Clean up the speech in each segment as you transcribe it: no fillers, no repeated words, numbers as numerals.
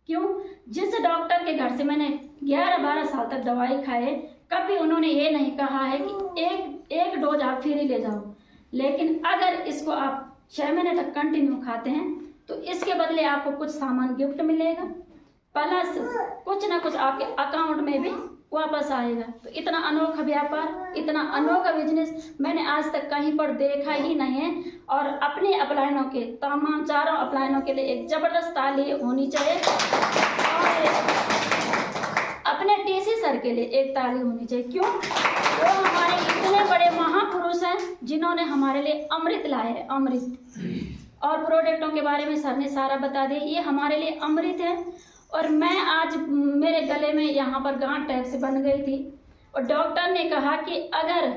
क्यों? जिस डॉक्टर के घर से मैंने 11-12 साल तक दवाई खाए, कभी उन्होंने ये नहीं कहा है कि एक डोज आप फ्री ले जाओ। लेकिन अगर इसको आप 6 महीने तक कंटिन्यू खाते हैं तो इसके बदले आपको कुछ सामान गिफ्ट मिलेगा, प्लस कुछ ना कुछ आपके अकाउंट में भी वापस आएगा। तो इतना अनोखा व्यापार, इतना अनोखा बिजनेस मैंने आज तक कहीं पर देखा ही नहीं है। और अपने अपलायनों के तमाम चारों अपलायनों के लिए एक जबरदस्त ताली होनी चाहिए और अपने टीसी सर के लिए एक ताली होनी चाहिए। क्यों? वो हमारे इतने बड़े महापुरुष हैं जिन्होंने हमारे लिए अमृत लाए है, अमृत। और प्रोडक्टों के बारे में सर ने सारा बता दिया, ये हमारे लिए अमृत है। और मैं आज मेरे गले में यहाँ पर गांठ टाइप से बन गई थी और डॉक्टर ने कहा कि अगर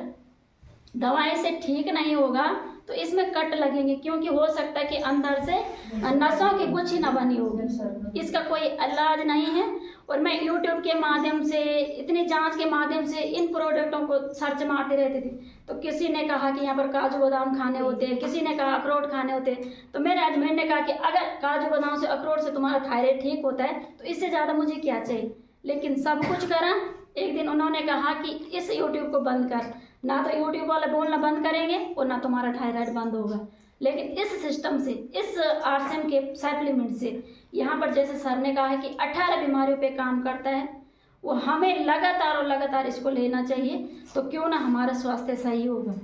दवाई से ठीक नहीं होगा तो इसमें कट लगेंगे, क्योंकि हो सकता है कि अंदर से नसों की गुच्छी ना बनी होगी, इसका कोई इलाज नहीं है। और मैं YouTube के माध्यम से, इतनी जांच के माध्यम से इन प्रोडक्टों को सर्च मारती रहती थी। तो किसी ने कहा कि यहाँ पर काजू बादाम खाने होते हैं, किसी ने कहा अखरोट खाने होते हैं। तो मेरे हस्बैंड ने कहा कि अगर काजू बादाम से, अखरोट से तुम्हारा थायराइड ठीक होता है तो इससे ज़्यादा मुझे क्या चाहिए। लेकिन सब कुछ करा। एक दिन उन्होंने कहा कि इस YouTube को बंद कर, ना तो YouTube वाले बोलना बंद करेंगे और ना तुम्हारा थायराइड बंद होगा। लेकिन इस सिस्टम से, इस आरसीएम के सप्लीमेंट से, यहाँ पर जैसे सर ने कहा है कि 18 बीमारियों पे काम करता है, वो हमें लगातार और लगातार इसको लेना चाहिए। तो क्यों ना हमारा स्वास्थ्य सही होगा,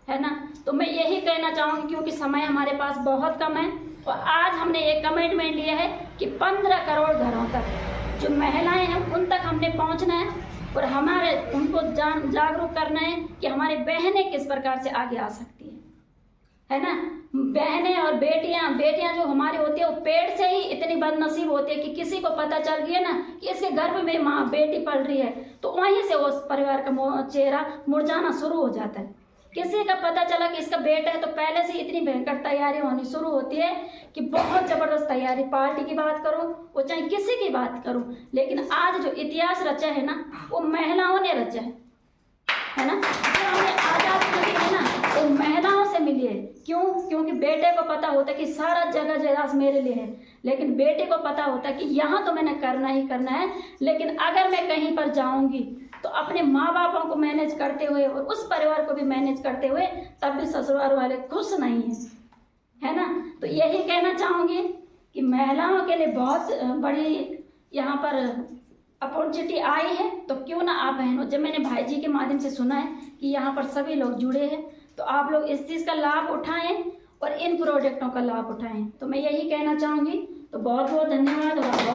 है ना। तो मैं यही कहना चाहूँगी, क्योंकि समय हमारे पास बहुत कम है। और आज हमने एक कमिटमेंट लिया है कि 15 करोड़ घरों तक जो महिलाएं हैं उन तक हमने पहुँचना है और हमारे उनको जागरूक करना है कि हमारी बहनें किस प्रकार से आगे आ सकती है ना। बहनें और बेटियां जो हमारी होती है वो पेट से ही इतनी बदनसीब होती है कि किसी को पता चल गया ना कि इसके गर्भ में माँ बेटी पल रही है तो वहीं से उस परिवार का चेहरा मुरझाना शुरू हो जाता है। किसी का पता चला कि इसका बेटा है तो पहले से इतनी भयंकर तैयारी होनी शुरू होती है कि बहुत जबरदस्त तैयारी, पार्टी की बात करो वो चाहे किसी की बात करो। लेकिन आज जो इतिहास रचा है ना वो महिलाओं ने रचा है ना। जो हमें आजादी मिली है ना वो महिलाओं से मिली है। क्यों? क्योंकि बेटे को पता होता है कि सारा जगह जगह मेरे लिए है, लेकिन बेटे को पता होता है कि यहाँ तो मैंने करना ही करना है। लेकिन अगर मैं कहीं पर जाऊंगी तो अपने माँ बापों को मैनेज करते हुए और उस परिवार को भी मैनेज करते हुए तब भी ससुराल वाले खुश नहीं हैं, है ना। तो यही कहना चाहूँगी कि महिलाओं के लिए बहुत बड़ी यहाँ पर अपॉर्चुनिटी आई है। तो क्यों ना आप बहनों, जब मैंने भाई जी के माध्यम से सुना है कि यहाँ पर सभी लोग जुड़े हैं तो आप लोग इस चीज़ का लाभ उठाएं और इन प्रोडक्टों का लाभ उठाएं। तो मैं यही कहना चाहूँगी। तो बहुत बहुत धन्यवाद। और